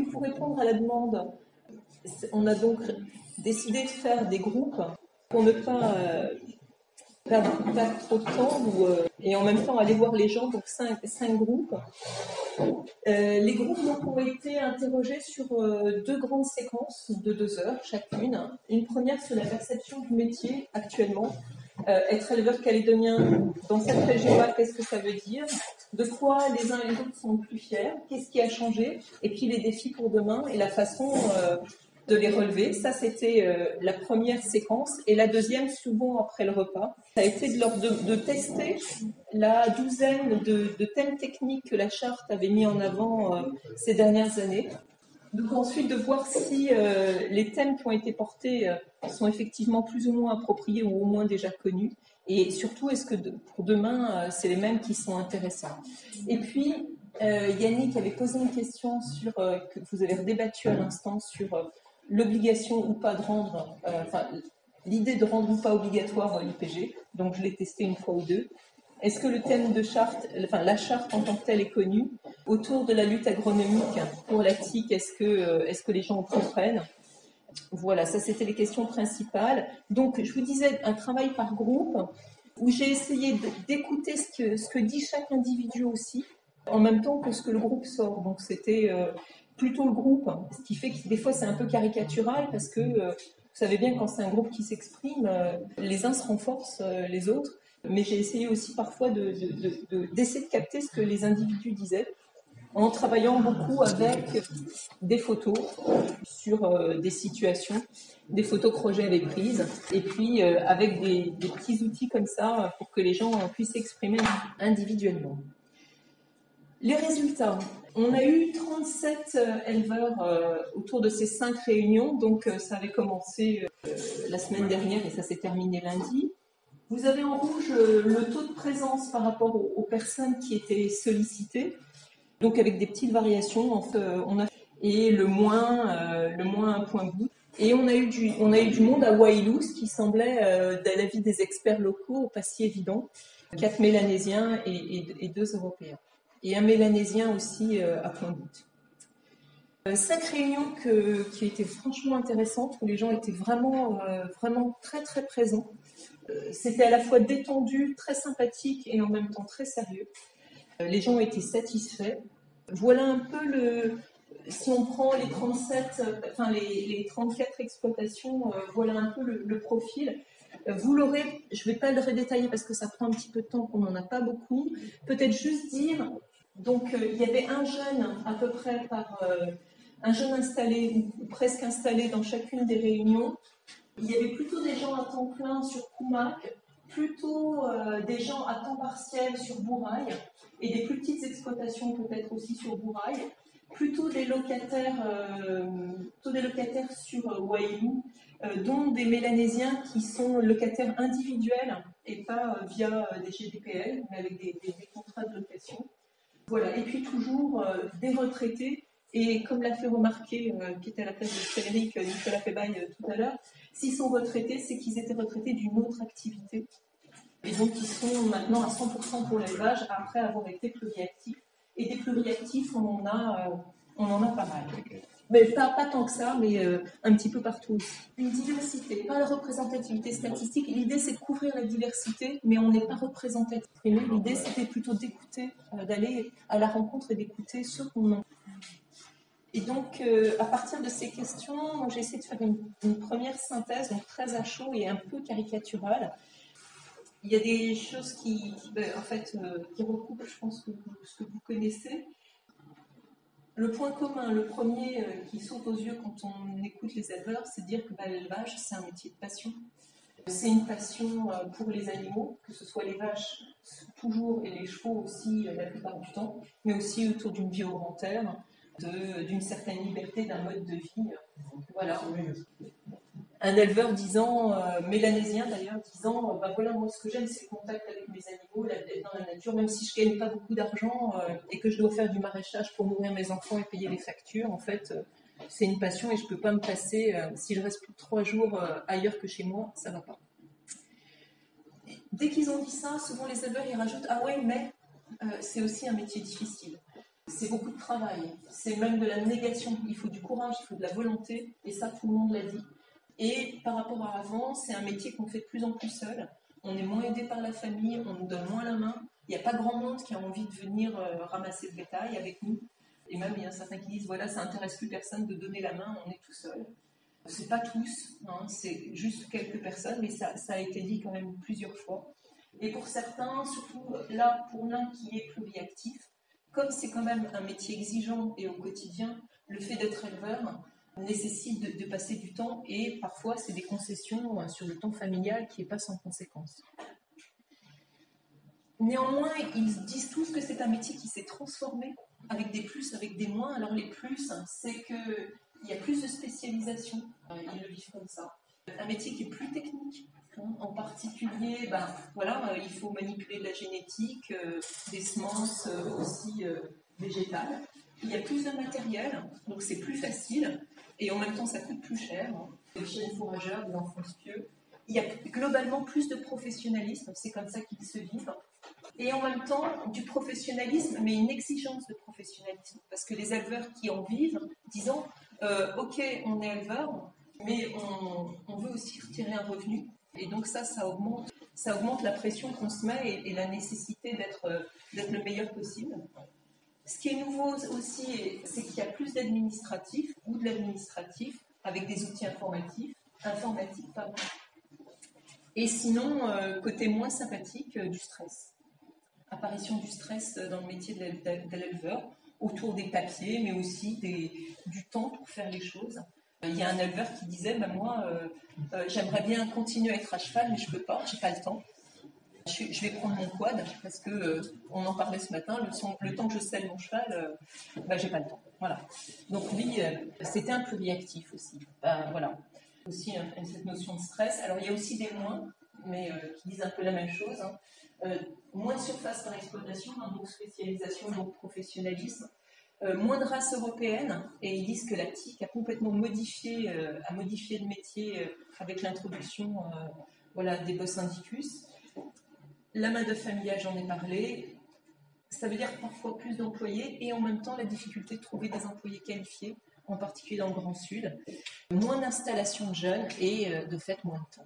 Pour répondre à la demande, on a donc décidé de faire des groupes pour ne pas perdre pas trop de temps et en même temps aller voir les gens, donc cinq groupes. Les groupes donc, ont été interrogés sur deux grandes séquences de 2 heures chacune. Une première sur la perception du métier actuellement. Être éleveur calédonien dans cette région-là, qu'est-ce que ça veut dire? De quoi les uns et les autres sont plus fiers? Qu'est-ce qui a changé? Et puis les défis pour demain et la façon de les relever. Ça, c'était la première séquence. Et la deuxième, souvent après le repas, ça a été de tester la douzaine de thèmes techniques que la charte avait mis en avant ces dernières années. Donc ensuite de voir si les thèmes qui ont été portés sont effectivement plus ou moins appropriés ou au moins déjà connus. Et surtout, est-ce que pour demain, c'est les mêmes qui sont intéressants? Et puis, Yannick avait posé une question que vous avez redébattu à l'instant sur l'obligation ou pas de rendre, l'idée de rendre ou pas obligatoire l'IPG. Donc je l'ai testé une fois ou deux. Est-ce que le thème de charte, la charte en tant que telle est connue? Autour de la lutte agronomique pour la TIC, est-ce que les gens en comprennent? Voilà, ça c'était les questions principales. Donc je vous disais un travail par groupe où j'ai essayé d'écouter ce que dit chaque individu aussi, en même temps que ce que le groupe sort. Donc c'était plutôt le groupe, ce qui fait que des fois c'est un peu caricatural parce que vous savez bien quand c'est un groupe qui s'exprime, les uns se renforcent les autres. Mais j'ai essayé aussi parfois d'essayer de capter ce que les individus disaient en travaillant beaucoup avec des photos sur des situations, des photos que Roger avait prises, et puis avec des petits outils comme ça pour que les gens puissent s'exprimer individuellement. Les résultats. On a eu 37 éleveurs autour de ces 5 réunions, donc ça avait commencé la semaine dernière et ça s'est terminé lundi. Vous avez en rouge le taux de présence par rapport aux personnes qui étaient sollicitées, donc avec des petites variations. En fait, et le moins 1 point bout. Et on a eu du monde à Wailou, ce qui semblait, à l'avis des experts locaux, pas si évident. 4 Mélanésiens et 2 Européens. Et un Mélanésien aussi à Pointe-Goutte. 5 réunions qui étaient franchement intéressantes, où les gens étaient vraiment très très présents. C'était à la fois détendu, très sympathique et en même temps très sérieux. Les gens étaient satisfaits. Voilà un peu si on prend les 34 exploitations, voilà un peu le profil. Vous l'aurez, je ne vais pas le redétailler parce que ça prend un petit peu de temps, qu'on n'en a pas beaucoup. Peut-être juste dire, donc il y avait un jeune à peu près un jeune installé ou presque installé dans chacune des réunions. Il y avait plutôt des gens à temps plein sur Koumak, plutôt des gens à temps partiel sur Bourail et des plus petites exploitations peut-être aussi sur Bourail, plutôt des locataires sur Wailou, dont des Mélanésiens qui sont locataires individuels et pas via des GDPL, mais avec des contrats de location. Voilà. Et puis toujours des retraités. Et comme l'a fait remarquer, qui était à la place de Frédéric Nicolas Pébaille tout à l'heure, s'ils sont retraités, c'est qu'ils étaient retraités d'une autre activité. Et donc ils sont maintenant à 100% pour l'élevage après avoir été pluriactifs. Et des pluriactifs, on en a pas mal. Mais pas tant que ça, mais un petit peu partout aussi. Une diversité, pas la représentativité statistique. L'idée, c'est de couvrir la diversité, mais on n'est pas représentatif. L'idée, c'était plutôt d'écouter, d'aller à la rencontre et d'écouter ceux qu'on en. Et donc, à partir de ces questions, j'ai essayé de faire une première synthèse, donc très à chaud et un peu caricaturale. Il y a des choses qui recoupent, je pense, ce que vous connaissez. Le point commun, le premier qui saute aux yeux quand on écoute les éleveurs, c'est de dire que l'élevage, c'est un métier de passion. C'est une passion pour les animaux, que ce soit les vaches toujours et les chevaux aussi la plupart du temps, mais aussi autour d'une vie au grand air, d'une certaine liberté, d'un mode de vie. Voilà. Un éleveur mélanésien d'ailleurs, disant voilà, moi ce que j'aime c'est le contact avec mes animaux, d'être dans la nature, même si je ne gagne pas beaucoup d'argent et que je dois faire du maraîchage pour nourrir mes enfants et payer les factures, en fait, c'est une passion et je ne peux pas me passer, si je reste plus de 3 jours ailleurs que chez moi, ça ne va pas. Dès qu'ils ont dit ça, souvent les éleveurs ils rajoutent ah ouais, mais c'est aussi un métier difficile. C'est beaucoup de travail, c'est même de la négation, il faut du courage, il faut de la volonté, et ça tout le monde l'a dit. Et par rapport à avant, c'est un métier qu'on fait de plus en plus seul, on est moins aidé par la famille, on nous donne moins la main, il n'y a pas grand monde qui a envie de venir ramasser le bétail avec nous, et même il y a certains qui disent voilà, ça n'intéresse plus personne de donner la main, on est tout seul. C'est pas tous, hein, c'est juste quelques personnes, mais ça a été dit quand même plusieurs fois. Et pour certains, surtout là, pour l'un qui est pluriactif, comme c'est quand même un métier exigeant et au quotidien, le fait d'être éleveur nécessite de passer du temps et parfois c'est des concessions sur le temps familial qui n'est pas sans conséquence. Néanmoins, ils disent tous que c'est un métier qui s'est transformé avec des plus, avec des moins. Alors les plus, c'est qu'il y a plus de spécialisation, ils le vivent comme ça. Un métier qui est plus technique. En particulier, voilà, il faut manipuler de la génétique, des semences aussi végétales. Il y a plus de matériel, donc c'est plus facile, et en même temps ça coûte plus cher. Des chiens fourrageurs, des enfants pieux. Il y a globalement plus de professionnalisme, c'est comme ça qu'ils se vivent. Et en même temps, du professionnalisme, mais une exigence de professionnalisme. Parce que les éleveurs qui en vivent, disant ok, on est éleveur, mais on veut aussi retirer un revenu. Et donc ça augmente la pression qu'on se met et la nécessité d'être le meilleur possible. Ce qui est nouveau aussi, c'est qu'il y a plus d'administratifs ou de l'administratif avec des outils informatiques. Et sinon, côté moins sympathique, du stress. Apparition du stress dans le métier de l'éleveur, autour des papiers, mais aussi du temps pour faire les choses. Il y a un éleveur qui disait, moi, j'aimerais bien continuer à être à cheval, mais je ne peux pas, j'ai pas le temps. Je vais prendre mon quad, parce que on en parlait ce matin, le temps que je selle mon cheval, j'ai pas le temps. Voilà. Donc lui, c'était un pluriactif aussi. Voilà. Aussi cette notion de stress. Alors il y a aussi des moins, mais qui disent un peu la même chose. Moins de surface par exploitation, donc spécialisation, donc professionnalisme. Moins de race européenne, et ils disent que la TIC a complètement modifié le métier avec l'introduction des bos indicus. La main-d'œuvre familiale, j'en ai parlé. Ça veut dire parfois plus d'employés et en même temps la difficulté de trouver des employés qualifiés, en particulier dans le Grand Sud. Moins d'installations de jeunes et de fait moins de temps.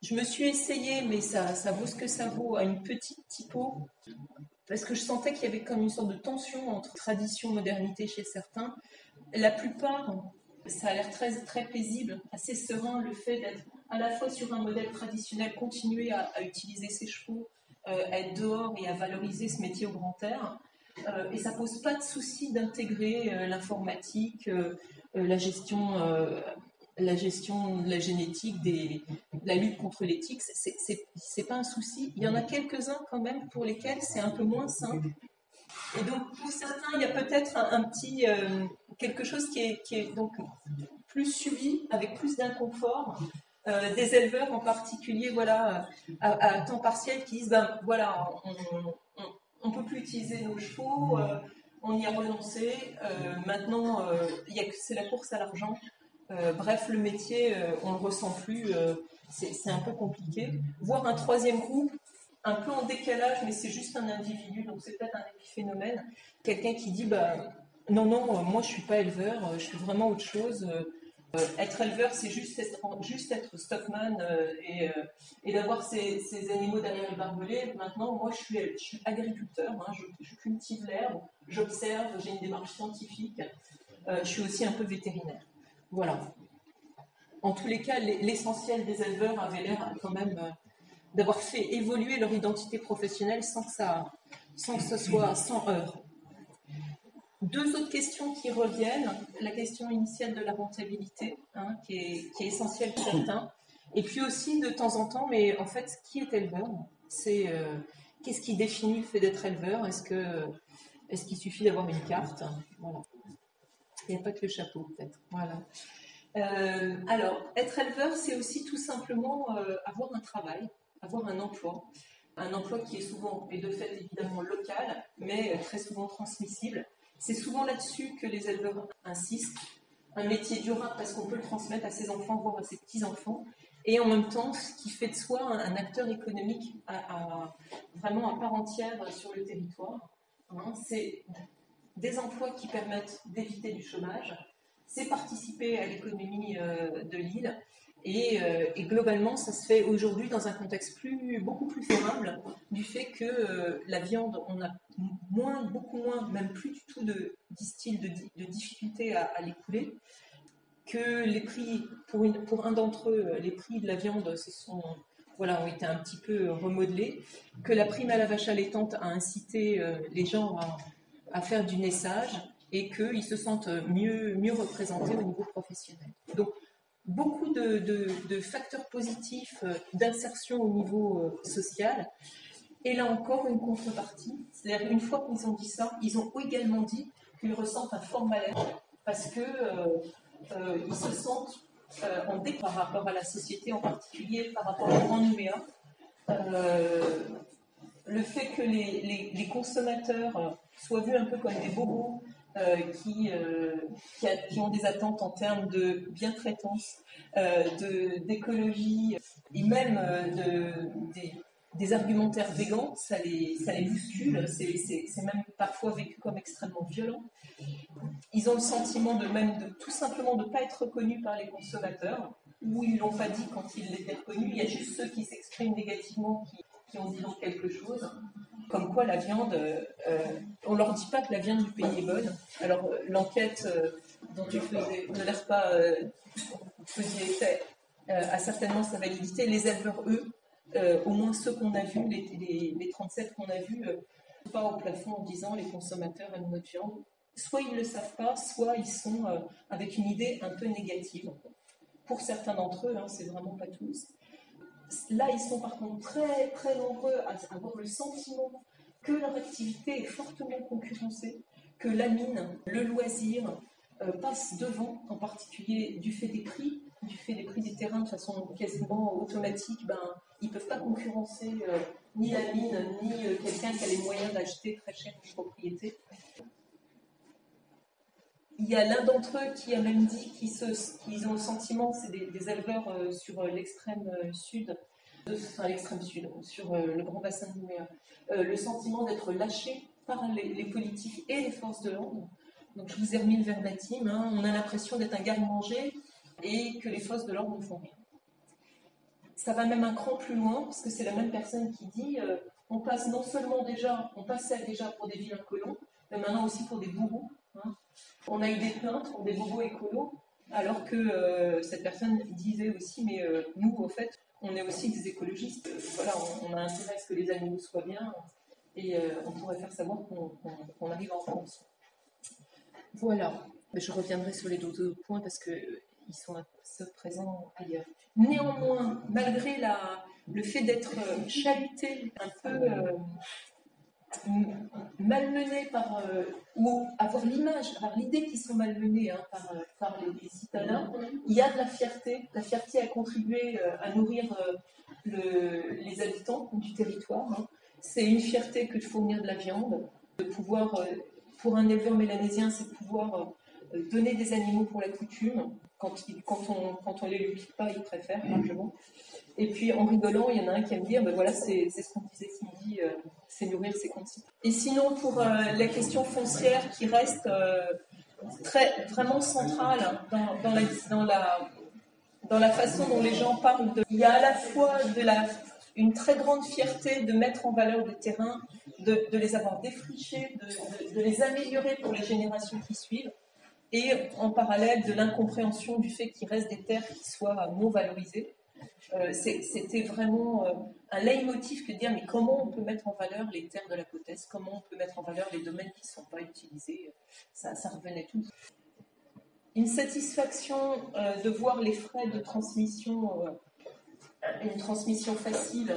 Je me suis essayée, mais ça vaut ce que ça vaut, à une petite typo, parce que je sentais qu'il y avait comme une sorte de tension entre tradition et modernité chez certains. La plupart, ça a l'air très, très paisible, assez serein, le fait d'être à la fois sur un modèle traditionnel, continuer à utiliser ses chevaux, à être dehors et à valoriser ce métier au grand air. Et ça ne pose pas de souci d'intégrer l'informatique, la gestion de la génétique, la lutte contre les tiques, c'est pas un souci. Il y en a quelques-uns quand même pour lesquels c'est un peu moins simple. Et donc pour certains, il y a peut-être un petit quelque chose qui est donc plus subi, avec plus d'inconfort. Des éleveurs en particulier, à temps partiel, qui disent on peut plus utiliser nos chevaux, on y a renoncé. Maintenant, c'est la course à l'argent. Bref, le métier, on ne le ressent plus, c'est un peu compliqué. Voir un troisième groupe, un peu en décalage, mais c'est juste un individu, donc c'est peut-être un épiphénomène. Quelqu'un qui dit, non, moi je ne suis pas éleveur, je suis vraiment autre chose. Être éleveur, c'est juste être stockman et d'avoir ces animaux derrière les barbelés. Maintenant, moi je suis agriculteur, je cultive l'herbe, j'observe, j'ai une démarche scientifique, je suis aussi un peu vétérinaire. Voilà. En tous les cas, l'essentiel des éleveurs avait l'air quand même d'avoir fait évoluer leur identité professionnelle sans que ce soit sans heurts. Deux autres questions qui reviennent. La question initiale de la rentabilité, qui est essentielle pour certains. Et puis aussi, de temps en temps, mais en fait, qui est éleveur ? Qu'est-ce qui définit le fait d'être éleveur ? Est-ce qu'il suffit d'avoir une carte ? Voilà. Il n'y a pas que le chapeau, peut-être. Voilà. Alors, être éleveur, c'est aussi tout simplement avoir un travail, avoir un emploi qui est souvent, et de fait évidemment local, mais très souvent transmissible. C'est souvent là-dessus que les éleveurs insistent. Un métier durable parce qu'on peut le transmettre à ses enfants, voire à ses petits-enfants, et en même temps, ce qui fait de soi un acteur économique vraiment à part entière sur le territoire. C'est des emplois qui permettent d'éviter du chômage, c'est participer à l'économie de l'île. Et globalement, ça se fait aujourd'hui dans un contexte beaucoup plus favorable du fait que la viande, on a beaucoup moins, même plus du tout disent-ils, de difficulté à l'écouler, que les prix, pour un d'entre eux, les prix de la viande ont été un petit peu remodelés, que la prime à la vache allaitante a incité les gens à faire du naissage et qu'ils se sentent mieux représentés au niveau professionnel. Donc, beaucoup de facteurs positifs d'insertion au niveau social. Et là encore, une contrepartie. C'est-à-dire, une fois qu'ils ont dit ça, ils ont également dit qu'ils ressentent un fort mal-être parce que ils se sentent en décalage par rapport à la société, en particulier par rapport au grand numéa. Le fait que les consommateurs soient vus un peu comme des bobos qui ont des attentes en termes de bientraitance, d'écologie et même des argumentaires végans, ça les bouscule, c'est même parfois vécu comme extrêmement violent. Ils ont le sentiment tout simplement de ne pas être reconnus par les consommateurs, ou ils ne l'ont pas dit quand ils l'étaient reconnus. Il y a juste ceux qui s'expriment négativement qui ont dit donc quelque chose. Comme quoi la viande, on ne leur dit pas que la viande du pays est bonne. Alors l'enquête dont tu faisais, ne l'air pas faisiez effet, a certainement sa validité. Les éleveurs, eux, au moins ceux qu'on a vus, les 37 qu'on a vus, pas au plafond en disant les consommateurs aiment notre viande. Soit ils ne le savent pas, soit ils sont avec une idée un peu négative. Pour certains d'entre eux, c'est vraiment pas tous. Là, ils sont par contre très, très nombreux à avoir le sentiment que leur activité est fortement concurrencée, que la mine, le loisir passent devant, en particulier du fait des prix des terrains de façon quasiment automatique. Ils ne peuvent pas concurrencer ni la mine, ni quelqu'un qui a les moyens d'acheter très cher une propriété. Il y a l'un d'entre eux qui a même dit qu'ils ont le sentiment, c'est des éleveurs sur l'extrême sud, sur le grand bassin de Nouméa, le sentiment d'être lâchés par les politiques et les forces de l'ordre. Donc je vous ai remis le verbatim, on a l'impression d'être un garde-manger et que les forces de l'ordre ne font rien. Ça va même un cran plus loin, parce que c'est la même personne qui dit on passait déjà pour des vilains colons, mais maintenant aussi pour des bourreaux. On a eu des plaintes pour des bobos écolos, alors que cette personne disait aussi, mais nous, au fait, on est aussi des écologistes. Voilà, on a intérêt à ce que les animaux soient bien, et on pourrait faire savoir qu'on arrive en France. Voilà, je reviendrai sur les deux points parce qu'ils sont présents ailleurs. Néanmoins, malgré le fait d'être chahuté, un peu malmenés ou avoir l'idée qu'ils sont malmenés par les citadins, il y a de la fierté à contribuer à nourrir les habitants du territoire. C'est une fierté que de fournir de la viande, de pouvoir, pour un éleveur mélanésien, c'est de pouvoir donner des animaux pour la coutume. Quand on les lui pique pas, il préfère largement. Et puis en rigolant, il y en a un qui aime dire, voilà, c'est ce qu'on disait Cindy, c'est nourrir ses consignes. Et sinon, pour la question foncière qui reste vraiment centrale dans la façon dont les gens parlent il y a à la fois une très grande fierté de mettre en valeur des terrains, de les avoir défrichés, de les améliorer pour les générations qui suivent, et en parallèle de l'incompréhension du fait qu'il reste des terres qui soient non valorisées. C'était vraiment un leitmotiv que de dire mais comment on peut mettre en valeur les terres de la côte est, comment on peut mettre en valeur les domaines qui ne sont pas utilisés, ça revenait tout. Une satisfaction de voir les frais de transmission, une transmission facile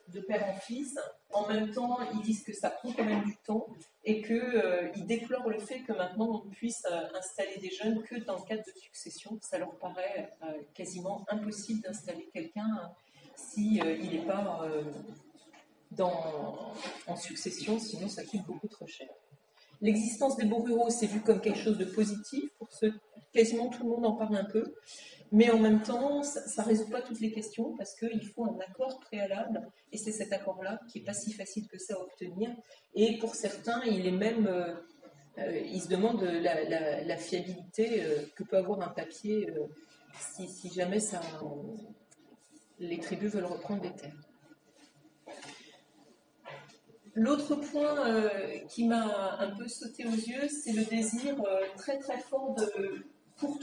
de père en fils. En même temps, ils disent que ça prend quand même du temps et qu'ils déplorent le fait que maintenant on puisse installer des jeunes que dans le cadre de succession. Ça leur paraît quasiment impossible d'installer quelqu'un s'il n'est pas en succession, sinon ça coûte beaucoup trop cher. L'existence des beaux ruraux, c'est vu comme quelque chose de positif pour ceux quasiment tout le monde en parle un peu. Mais en même temps, ça ne résout pas toutes les questions parce qu'il faut un accord préalable et c'est cet accord-là qui n'est pas si facile que ça à obtenir. Et pour certains, il est même, ils se demandent la fiabilité que peut avoir un papier si jamais les tribus veulent reprendre des terres. L'autre point qui m'a un peu sauté aux yeux, c'est le désir très très fort pour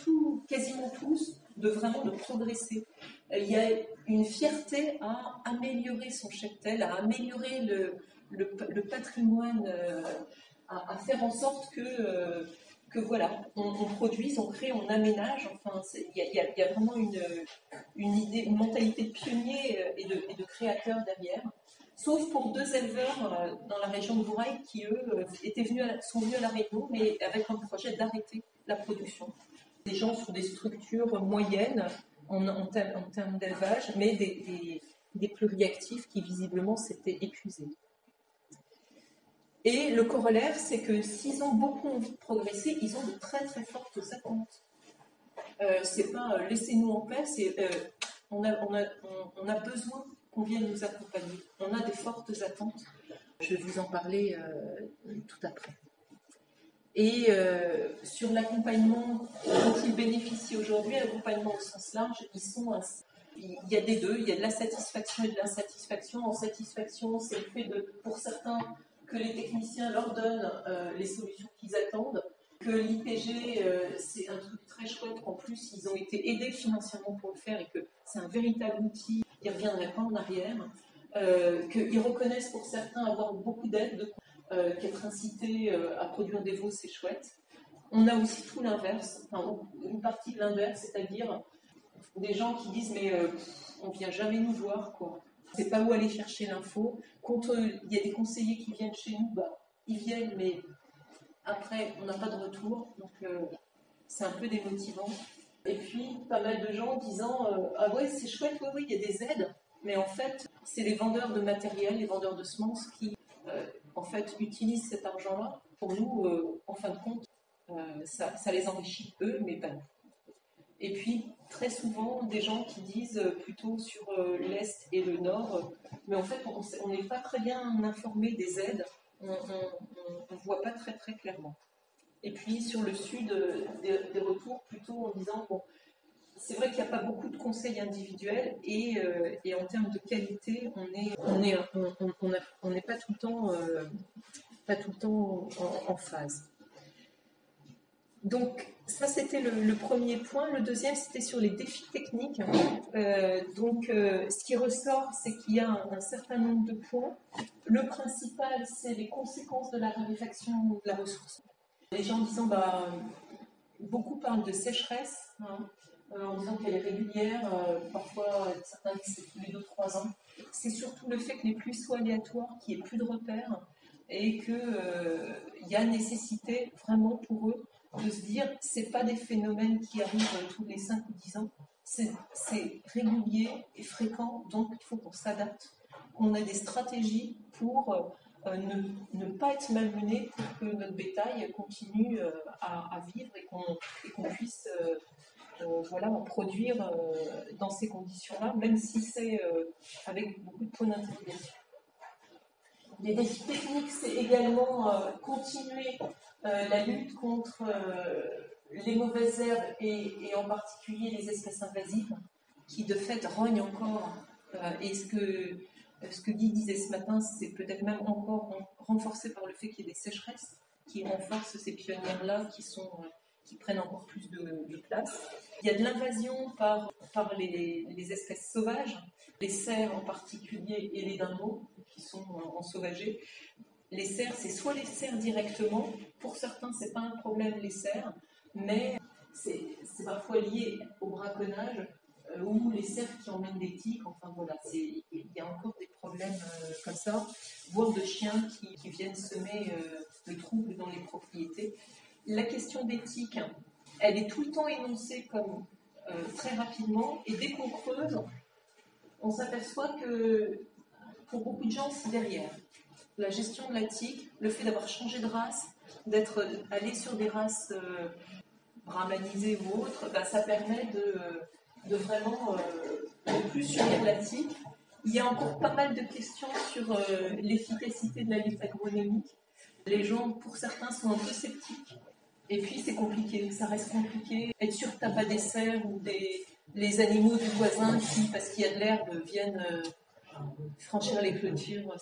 quasiment tous, de progresser. Il y a une fierté à améliorer son cheptel, à améliorer le patrimoine, à faire en sorte que voilà, on produise, on crée, on aménage. Enfin, il y a vraiment une idée, une mentalité de pionnier et de créateur derrière. Sauf pour 2 éleveurs dans la région de Vourail qui, eux, sont venus à La Réunion, mais avec un projet d'arrêter la production. Des gens sur des structures moyennes en termes d'élevage, mais des pluriactifs qui visiblement s'étaient épuisés. Et le corollaire, c'est que s'ils ont beaucoup envie de progresser, ils ont de très très fortes attentes. C'est pas laissez-nous en paix, c'est on a besoin qu'on vienne nous accompagner. On a des fortes attentes. Je vais vous en parler tout après. Et sur l'accompagnement dont ils bénéficient aujourd'hui, l'accompagnement au sens large, il y a des deux, il y a de la satisfaction et de l'insatisfaction. En satisfaction, c'est le fait pour certains que les techniciens leur donnent les solutions qu'ils attendent, que l'IPG, c'est un truc très chouette, qu'en plus ils ont été aidés financièrement pour le faire et que c'est un véritable outil, ils ne reviendraient pas en arrière, qu'ils reconnaissent pour certains avoir beaucoup d'aide, qu'être incité à produire des veaux, c'est chouette. On a aussi tout l'inverse, enfin, une partie de l'inverse, c'est-à-dire des gens qui disent mais on vient jamais nous voir, quoi. On ne sait pas où aller chercher l'info. Quand il y a des conseillers qui viennent chez nous, ils viennent, mais après, on n'a pas de retour, donc c'est un peu démotivant. Et puis, pas mal de gens disant ah ouais, c'est chouette, oui, il y a des aides, mais en fait, c'est les vendeurs de matériel, les vendeurs de semences qui, en fait, utilisent cet argent-là. Pour nous, en fin de compte, ça les enrichit eux, mais pas nous. Et puis, très souvent, des gens qui disent plutôt sur l'Est et le Nord, mais en fait, on n'est pas très bien informé des aides, on ne voit pas très très clairement. Et puis, sur le Sud, des retours plutôt en disant, bon, c'est vrai qu'il n'y a pas beaucoup de conseils individuels et en termes de qualité, on n'est pas tout le temps en phase. Donc, ça, c'était le premier point. Le deuxième, c'était sur les défis techniques. Ce qui ressort, c'est qu'il y a un certain nombre de points. Le principal, c'est les conséquences de la raréfaction de la ressource. Les gens disant, beaucoup parlent de sécheresse, en disant qu'elle est régulière, parfois certains disent c'est tous les 2-3 ans. C'est surtout le fait que les pluies soient aléatoires, qu'il n'y ait plus de repères, et qu'il y a nécessité vraiment pour eux de se dire c'est pas des phénomènes qui arrivent tous les 5 ou 10 ans, c'est régulier et fréquent, donc il faut qu'on s'adapte, qu'on ait des stratégies pour ne pas être malmené, pour que notre bétail continue à vivre et qu'on puisse en produire dans ces conditions-là, même si c'est avec beaucoup de points d'interrogation. Les défis techniques, c'est également continuer la lutte contre les mauvaises herbes et en particulier les espèces invasives qui de fait rognent encore. Et ce que Guy disait ce matin, c'est peut-être même encore renforcé par le fait qu'il y ait des sécheresses qui renforcent ces pionnières-là qui prennent encore plus de place. Il y a de l'invasion par les espèces sauvages, les cerfs en particulier et les dingos qui sont ensauvagés. Les cerfs, c'est soit les cerfs directement, pour certains c'est pas un problème les cerfs, mais c'est parfois lié au braconnage ou les cerfs qui emmènent des tiques, enfin voilà, il y a encore des problèmes comme ça, voire de chiens qui viennent semer le trouble dans les propriétés. La question des tiques, elle est tout le temps énoncée comme très rapidement, et dès qu'on creuse, on s'aperçoit que pour beaucoup de gens, c'est derrière. La gestion de la tique, le fait d'avoir changé de race, d'être allé sur des races brahmanisés ou autres, ça permet de vraiment ne plus subir la tique. Il y a encore pas mal de questions sur l'efficacité de la lutte agronomique. Les gens, pour certains, sont un peu sceptiques. Et puis c'est compliqué, ça reste compliqué. Être sûr que tu n'as pas des cerfs ou les animaux du voisin qui, parce qu'il y a de l'herbe, viennent franchir les clôtures.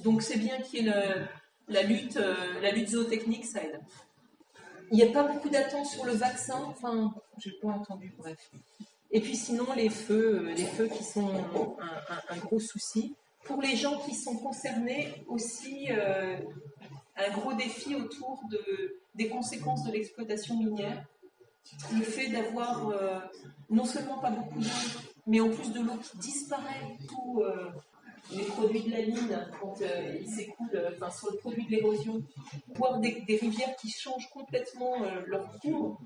Donc c'est bien qu'il y ait la lutte zootechnique, ça aide. Il n'y a pas beaucoup d'attentes sur le vaccin, enfin, j'ai pas entendu, bref. Et puis sinon, les feux qui sont un gros souci. Pour les gens qui sont concernés, aussi un gros défi autour des conséquences de l'exploitation minière. Le fait d'avoir non seulement pas beaucoup d'eau, mais en plus de l'eau qui disparaît, tous les produits de la mine, quand ils s'écoulent, sur le produit de l'érosion, voire des rivières qui changent complètement leur cours,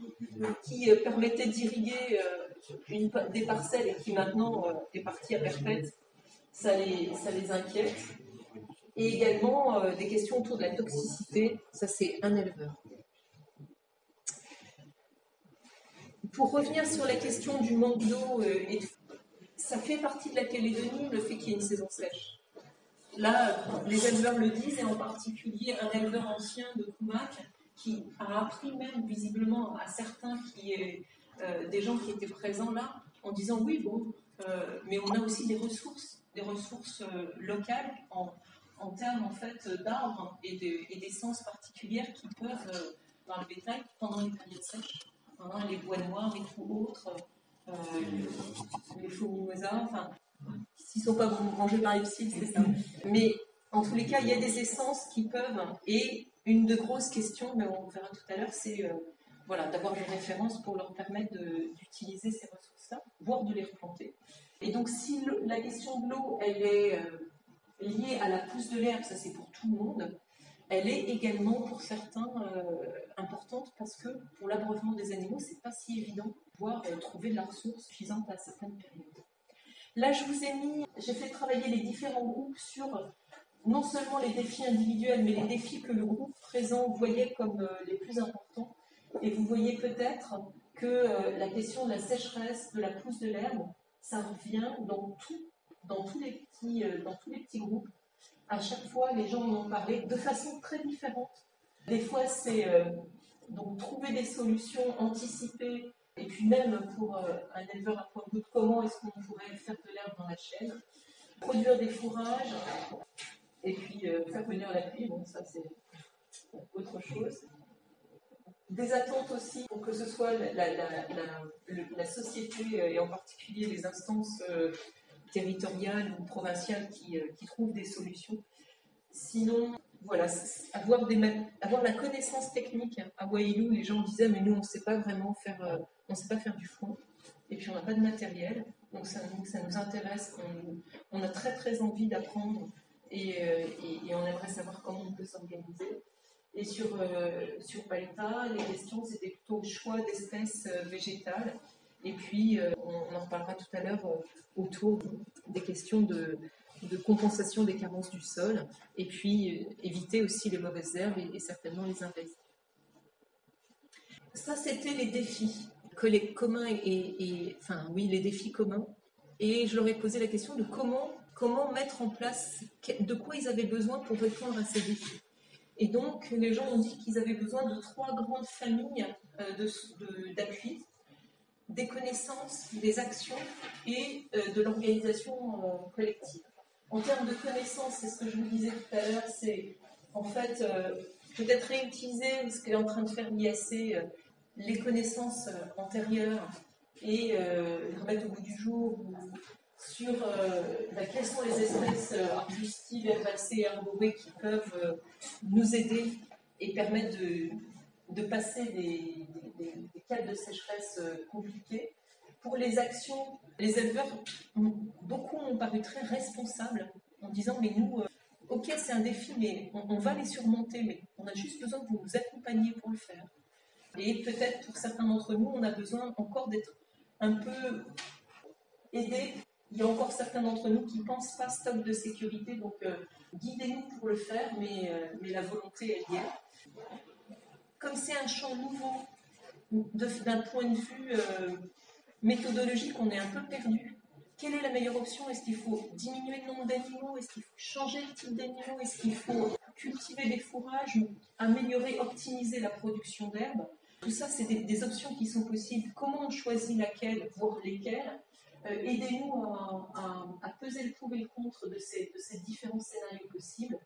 qui permettaient d'irriguer des parcelles et qui maintenant est partie à perpète, ça les inquiète. Et également des questions autour de la toxicité, ça c'est un éleveur. Pour revenir sur la question du manque d'eau, ça fait partie de la Calédonie le fait qu'il y ait une saison sèche. Là, les éleveurs le disent, et en particulier un éleveur ancien de Koumak qui a appris même visiblement à certains des gens qui étaient présents là, en disant oui, bon, mais on a aussi des ressources locales en termes en fait d'arbres et d'essences particulières qui peuvent, dans le bétail, pendant les périodes sèches, pendant les bois noirs et tout autres, les faux mimosas, enfin, s'ils ne sont pas mangés par les psys, c'est ça. Mais en tous les cas, il y a des essences qui peuvent, et une de grosses questions, mais on verra tout à l'heure, c'est d'avoir des références pour leur permettre d'utiliser ces ressources-là, voire de les replanter. Et donc, si la question de l'eau, elle est liée à la pousse de l'herbe, ça c'est pour tout le monde, elle est également pour certains importante parce que pour l'abreuvement des animaux, c'est pas si évident de pouvoir trouver de la ressource suffisante à certaines périodes. Là, j'ai fait travailler les différents groupes sur non seulement les défis individuels, mais les défis que le groupe présent voyait comme les plus importants. Et vous voyez peut-être que la question de la sécheresse, de la pousse de l'herbe, ça revient dans tous les petits groupes. À chaque fois, les gens en ont parlé de façon très différente. Des fois, c'est donc trouver des solutions anticipées, et puis même pour un éleveur à point de comment est-ce qu'on pourrait faire de l'herbe dans la chaîne, produire des fourrages, et puis faire venir la pluie, bon ça c'est autre chose. Des attentes aussi pour que ce soit la société, et en particulier les instances territoriales ou provinciales qui trouvent des solutions. Sinon, voilà, avoir la connaissance technique. À Wailou, les gens disaient mais nous on ne sait pas vraiment faire, on sait pas faire du foin, et puis on n'a pas de matériel, donc ça nous intéresse. On a très très envie d'apprendre et on aimerait savoir comment on peut s'organiser. Et sur Palta, les questions c'était plutôt le choix d'espèces végétales. Et puis on en reparlera tout à l'heure autour des questions de compensation des carences du sol, et puis éviter aussi les mauvaises herbes et certainement les invasives. Ça, c'était les défis communs les défis communs. Et je leur ai posé la question de comment mettre en place, de quoi ils avaient besoin pour répondre à ces défis. Et donc, les gens ont dit qu'ils avaient besoin de 3 grandes familles d'appui, des connaissances, des actions et de l'organisation collective. En termes de connaissances, c'est ce que je vous disais tout à l'heure, c'est en fait peut-être réutiliser ce qu'est en train de faire l'IAC, les connaissances antérieures, et les remettre au goût du jour sur quelles sont les espèces arbustives, herbacées, arborées qui peuvent nous aider et permettre de passer des cas de sécheresse compliqués. Pour les actions, les éleveurs, beaucoup m'ont paru très responsables en disant mais nous, ok c'est un défi, mais on va les surmonter, mais on a juste besoin que vous nous accompagniez pour le faire. Et peut-être pour certains d'entre nous, on a besoin encore d'être un peu aidés. Il y a encore certains d'entre nous qui ne pensent pas stock de sécurité, donc guidez-nous pour le faire, mais la volonté elle y est. Comme c'est un champ nouveau, d'un point de vue méthodologique, on est un peu perdu. Quelle est la meilleure option? Est-ce qu'il faut diminuer le nombre d'animaux? Est-ce qu'il faut changer le type d'animaux? Est-ce qu'il faut cultiver des fourrages ou améliorer, optimiser la production d'herbes? Tout ça, c'est des options qui sont possibles. Comment on choisit laquelle, voire lesquelles? Aidez-nous à peser le pour et le contre de ces différents scénarios possibles.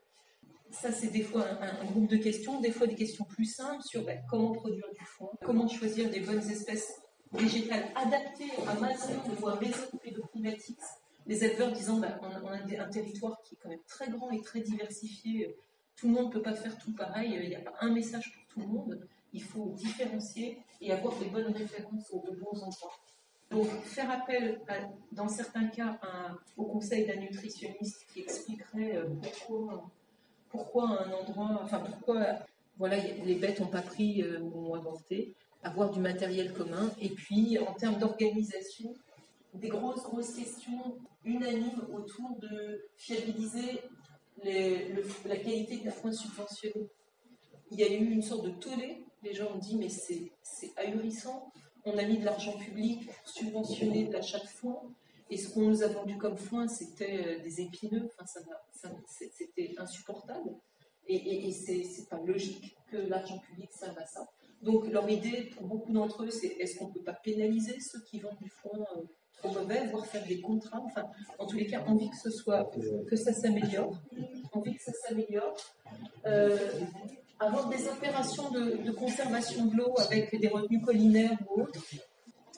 Ça, c'est des fois un groupe de questions, des fois des questions plus simples sur comment produire du foin, comment choisir des bonnes espèces végétales adaptées à Mason ou à Maison Pédoclimatique. Les éleveurs disant on a un territoire qui est quand même très grand et très diversifié, tout le monde ne peut pas faire tout pareil, il n'y a pas un message pour tout le monde, il faut différencier et avoir des bonnes références aux bons endroits. Donc, faire appel, dans certains cas, au conseil d'un nutritionniste qui expliquerait pourquoi un endroit, enfin pourquoi voilà, les bêtes n'ont pas pris ou ont avorté, avoir du matériel commun. Et puis, en termes d'organisation, des grosses questions unanimes autour de fiabiliser la qualité de la foin subventionnée. Il y a eu une sorte de tollé, les gens ont dit mais c'est ahurissant, on a mis de l'argent public pour subventionner de l'achat de foin, et ce qu'on nous a vendu comme foin c'était des épineux, enfin, c'était insupportable, et c'est pas logique que l'argent public serve à ça. Donc leur idée pour beaucoup d'entre eux c'est est-ce qu'on ne peut pas pénaliser ceux qui vendent du foin trop mauvais, voire faire des contrats, enfin en tous les cas envie que ça s'améliore, avoir des opérations de conservation de l'eau avec des retenues collinaires ou autres,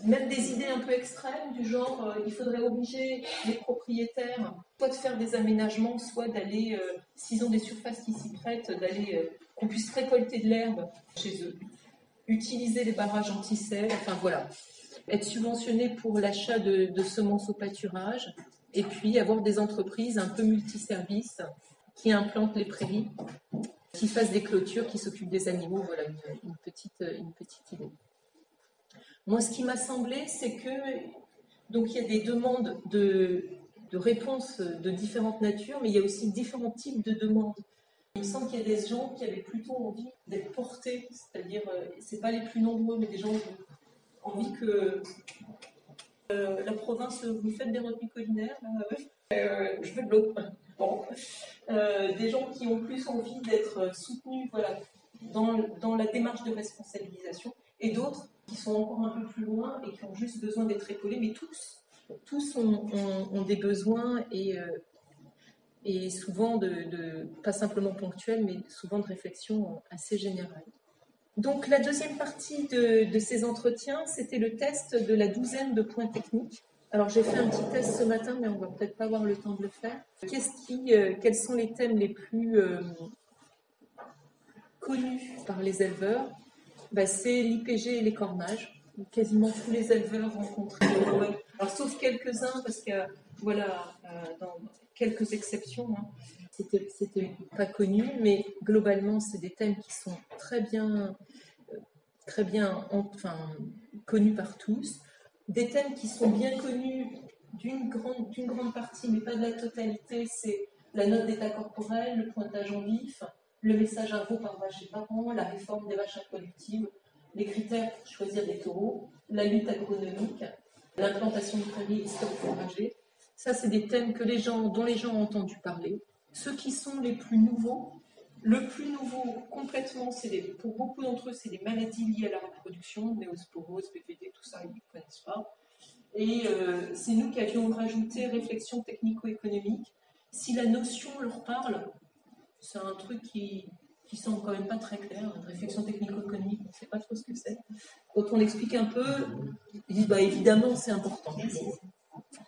même des idées un peu extrêmes du genre il faudrait obliger les propriétaires soit de faire des aménagements, soit d'aller, s'ils ont des surfaces qui s'y prêtent, d'aller qu'on puisse récolter de l'herbe chez eux, utiliser les barrages anti-sel, enfin voilà, être subventionné pour l'achat de semences au pâturage, et puis avoir des entreprises un peu multiservices qui implantent les prairies, qui fassent des clôtures, qui s'occupent des animaux, voilà une petite idée. Moi, ce qui m'a semblé, c'est que donc il y a des demandes de réponses de différentes natures, mais il y a aussi différents types de demandes. Il me semble qu'il y a des gens qui avaient plutôt envie d'être portés, c'est-à-dire, c'est pas les plus nombreux, mais des gens qui ont envie que la province, vous faites des retenues collinaires, je veux de l'eau. Bon. Des gens qui ont plus envie d'être soutenus voilà, dans la démarche de responsabilisation, et d'autres qui sont encore un peu plus loin et qui ont juste besoin d'être épaulés, mais tous ont des besoins et souvent pas simplement ponctuels, mais souvent de réflexion assez générale. Donc la deuxième partie de ces entretiens, c'était le test de la 12aine de points techniques. Alors j'ai fait un petit test ce matin, mais on va peut-être pas avoir le temps de le faire. Quels sont les thèmes les plus connus par les éleveurs? C'est l'IPG et les cornages. Quasiment tous les éleveurs rencontrés. Alors sauf quelques-uns, parce que voilà, dans quelques exceptions, c'était pas connu, mais globalement c'est des thèmes qui sont très bien connus par tous. Des thèmes qui sont bien connus d'une grande partie, mais pas de la totalité, c'est la note d'état corporel, le pointage en vif, le message info par vache et par an, la réforme des vaches improductives, les critères pour choisir des taureaux, la lutte agronomique, l'implantation de prairies et stocks fourragers. Ça, c'est des thèmes dont les gens ont entendu parler. Ceux qui sont les plus nouveaux, le plus nouveau complètement, pour beaucoup d'entre eux, c'est les maladies liées à la reproduction, néosporose, PPD, tout ça, ils ne connaissent pas. Et c'est nous qui avions rajouté réflexion technico-économique. Si la notion leur parle, c'est un truc qui semble quand même pas très clair. Une réflexion technico-économique, on ne sait pas trop ce que c'est. Quand on explique un peu, ils disent évidemment c'est important.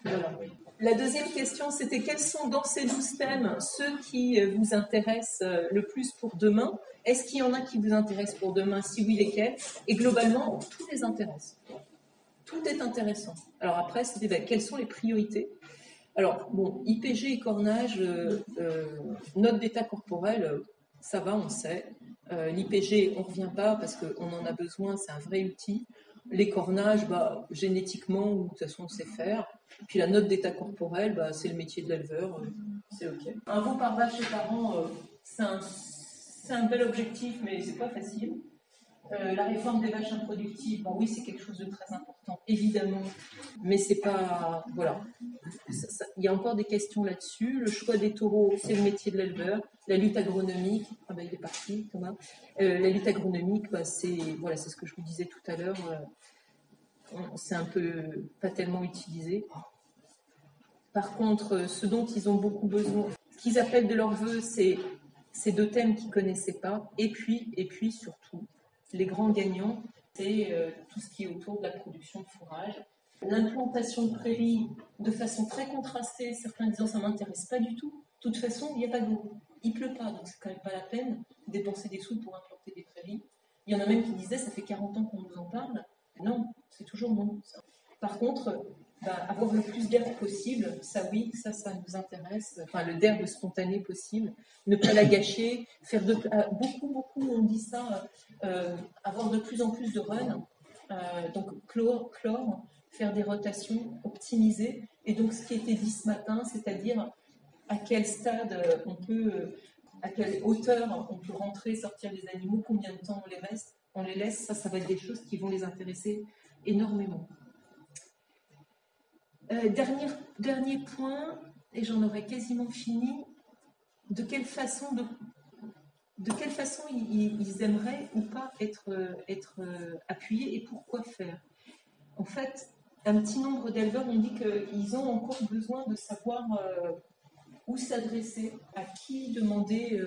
Voilà. La deuxième question, c'était quels sont dans ces 12 thèmes ceux qui vous intéressent le plus pour demain? Est-ce qu'il y en a qui vous intéressent pour demain? Si oui, lesquels? Et globalement, tout les intéresse. Tout est intéressant. Alors après, c'était quelles sont les priorités? Alors, bon, IPG et cornage, note d'état corporel, ça va, on sait. L'IPG, on ne revient pas parce qu'on en a besoin, c'est un vrai outil. Les cornages, génétiquement, de toute façon, on sait faire. Puis la note d'état corporel, c'est le métier de l'éleveur, c'est OK. Un veau par vache et par an, c'est un bel objectif, mais c'est pas facile. La réforme des vaches improductives, bon, oui, c'est quelque chose de très important, évidemment, mais c'est pas. Voilà. Il y a encore des questions là-dessus. Le choix des taureaux, c'est le métier de l'éleveur. La lutte agronomique, ah ben, il est parti, Thomas. La lutte agronomique, bah, c'est ce que je vous disais tout à l'heure, c'est un peu pas tellement utilisé. Par contre, ce dont ils ont beaucoup besoin, ce qu'ils appellent de leur vœu, c'est ces deux thèmes qu'ils ne connaissaient pas. Et puis surtout, les grands gagnants, c'est tout ce qui est autour de la production de fourrage. L'implantation de prairies de façon très contrastée, certains disant ça ne m'intéresse pas du tout. De toute façon, il n'y a pas d'eau. Il ne pleut pas, donc c'est quand même pas la peine de dépenser des sous pour implanter des prairies. Il y en a même qui disaient ça fait 40 ans qu'on nous en parle. Non, c'est toujours non. Ça. Par contre, avoir le plus d'herbe possible, ça oui, ça nous intéresse. Enfin, d'herbe spontanée possible, ne pas la gâcher, faire beaucoup, on dit ça, avoir de plus en plus de runs, donc chlore, faire des rotations, optimiser. Et donc, ce qui était dit ce matin, c'est-à-dire à quel stade à quelle hauteur on peut rentrer, sortir les animaux, combien de temps on les laisse, ça va être des choses qui vont les intéresser énormément. Dernier point, et j'en aurais quasiment fini, de quelle façon ils aimeraient ou pas être appuyés et pourquoi faire. En fait, un petit nombre d'éleveurs ont dit qu'ils ont encore besoin de savoir où s'adresser, à qui demander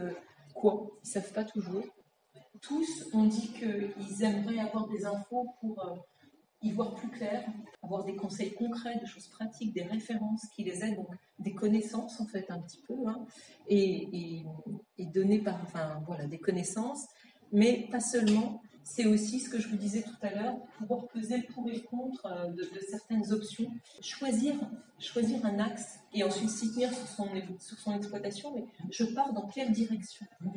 quoi. Ils ne savent pas toujours. Tous ont dit qu'ils aimeraient avoir des infos pour y voir plus clair, avoir des conseils concrets, des choses pratiques, des références qui les aident, donc des connaissances en fait un petit peu, hein, et donner des connaissances, mais pas seulement. C'est aussi ce que je vous disais tout à l'heure, pouvoir peser le pour et le contre de certaines options, choisir un axe et ensuite s'y tenir sur son exploitation, mais je pars dans quelle direction, hein.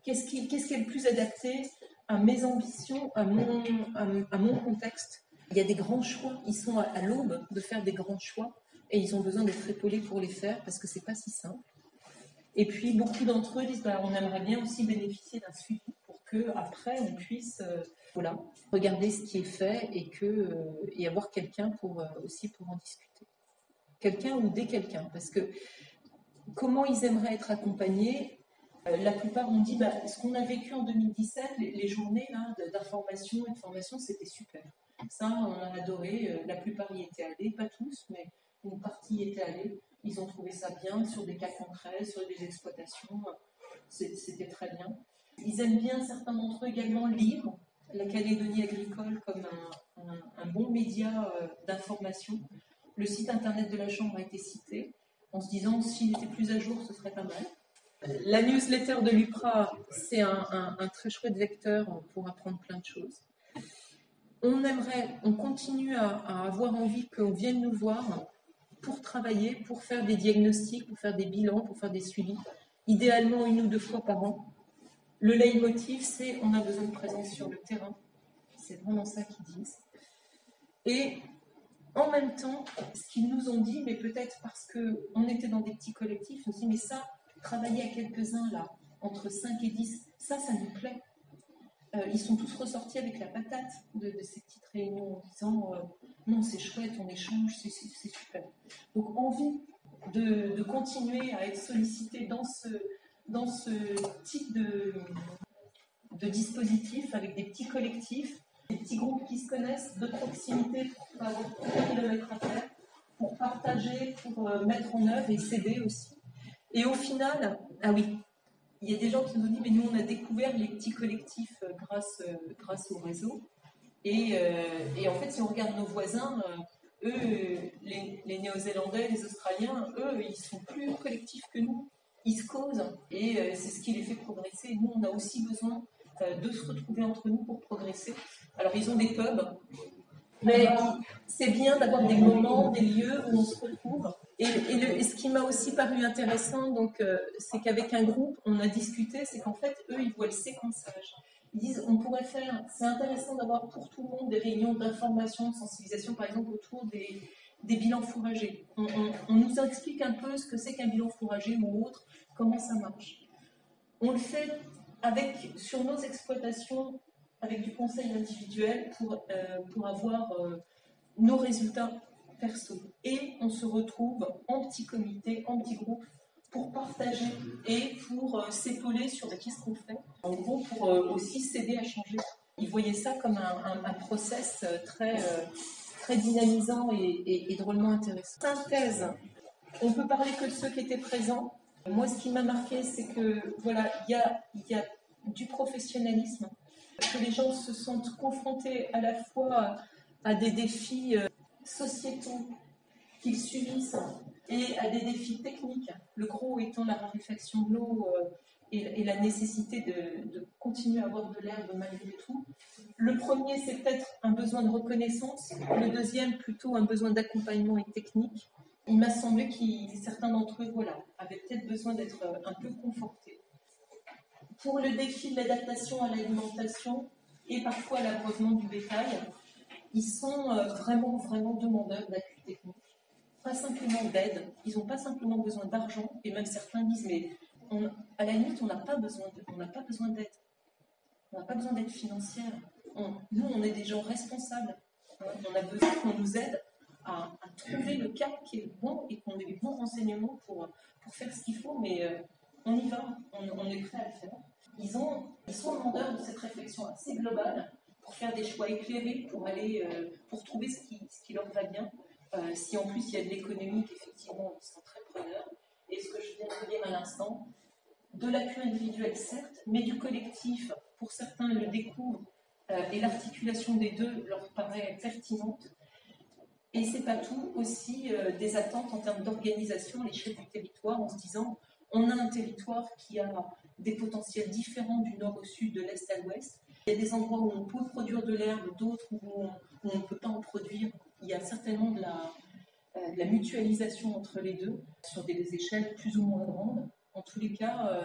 Qu'est-ce qui est le plus adapté à mes ambitions, à mon contexte. Il y a des grands choix, ils sont à l'aube de faire des grands choix et ils ont besoin d'être épaulés pour les faire parce que c'est pas si simple. Et puis beaucoup d'entre eux disent on aimerait bien aussi bénéficier d'un suivi pour que après on puisse regarder ce qui est fait et avoir quelqu'un pour en discuter. Quelqu'un ou des quelqu'un, parce que comment ils aimeraient être accompagnés. La plupart ont dit ce qu'on a vécu en 2017, les journées d'information et de formation, c'était super. Ça, on a adoré. La plupart y étaient allés, pas tous, mais une partie y était allée. Ils ont trouvé ça bien sur des cas concrets, sur des exploitations. C'était très bien. Ils aiment bien, certains d'entre eux également, lire la Calédonie agricole comme un bon média d'information. Le site internet de la Chambre a été cité, en se disant s'il était plus à jour, ce serait pas mal. La newsletter de l'UPRA, c'est un très chouette vecteur pour apprendre plein de choses. On continue à avoir envie qu'on vienne nous voir pour travailler, pour faire des diagnostics, pour faire des bilans, pour faire des suivis, idéalement 1 ou 2 fois par an. Le leitmotiv, c'est on a besoin de présence sur le terrain. C'est vraiment ça qu'ils disent. Et en même temps, ce qu'ils nous ont dit, mais peut-être parce qu'on était dans des petits collectifs, ils nous ont dit mais ça, travailler à quelques-uns là, entre 5 et 10, ça nous plaît. Ils sont tous ressortis avec la patate de ces petites réunions en disant non, c'est chouette, on échange, c'est super. Donc envie de continuer à être sollicité dans ce type de dispositif avec des petits collectifs, des petits groupes qui se connaissent de proximité pour pas avoir 3 kilomètres à faire, pour partager, pour mettre en œuvre et s'aider aussi. Et au final, il y a des gens qui nous ont dit mais nous on a découvert les petits collectifs grâce au réseau et en fait si on regarde nos voisins, eux, les Néo-Zélandais, les Australiens, eux ils sont plus collectifs que nous, ils se causent et c'est ce qui les fait progresser. Et nous on a aussi besoin de se retrouver entre nous pour progresser. Alors ils ont des pubs, mais c'est bien d'avoir des moments, des lieux où on se retrouve. Et ce qui m'a aussi paru intéressant, donc, c'est qu'avec un groupe, on a discuté, c'est qu'en fait, eux, ils voient le séquençage. Ils disent, on pourrait faire, c'est intéressant d'avoir pour tout le monde des réunions d'information, de sensibilisation, par exemple, autour des bilans fourragers. On nous explique un peu ce que c'est qu'un bilan fourrager ou autre, comment ça marche. On le fait sur nos exploitations avec du conseil individuel pour avoir nos résultats perso. Et on se retrouve en petit comité, en petit groupe, pour partager et pour s'épauler sur qu'est-ce qu'on fait. En gros, pour aussi s'aider à changer. Ils voyaient ça comme un process très dynamisant et drôlement intéressant. Synthèse, on peut parler que de ceux qui étaient présents. Moi, ce qui m'a marqué, c'est que voilà, il y a du professionnalisme, que les gens se sentent confrontés à la fois à des défis sociétaux qu'ils subissent et à des défis techniques. Le gros étant la raréfaction de l'eau et la nécessité de continuer à avoir de l'herbe malgré tout. Le premier, c'est peut-être un besoin de reconnaissance. Le deuxième, plutôt un besoin d'accompagnement et technique. Il m'a semblé que certains d'entre eux avaient peut-être besoin d'être un peu confortés. Pour le défi de l'adaptation à l'alimentation et parfois à l'abreuvement du bétail, ils sont vraiment demandeurs d'appui technique. Pas simplement d'aide, ils n'ont pas simplement besoin d'argent, et même certains disent, mais à la limite, on n'a pas besoin d'aide. On n'a pas besoin d'aide financière. Nous, on est des gens responsables. On a besoin qu'on nous aide à trouver le cap qui est bon et qu'on ait les bons renseignements pour faire ce qu'il faut, mais on y va, on est prêt à le faire. Ils sont demandeurs de cette réflexion assez globale pour faire des choix éclairés, pour trouver ce qui leur va bien. Si en plus il y a de l'économique, effectivement, ils sont très preneurs. Et ce que je viens de dire à l'instant, de l'appui individuel, certes, mais du collectif, pour certains le découvrent, et l'articulation des deux leur paraît pertinente. Et c'est pas tout, aussi des attentes en termes d'organisation à l'échelle du territoire, en se disant, on a un territoire qui a des potentiels différents du nord au sud, de l'est à l'ouest. Il y a des endroits où on peut produire de l'herbe, d'autres où on ne peut pas en produire. Il y a certainement de la mutualisation entre les deux, sur des échelles plus ou moins grandes. En tous les cas,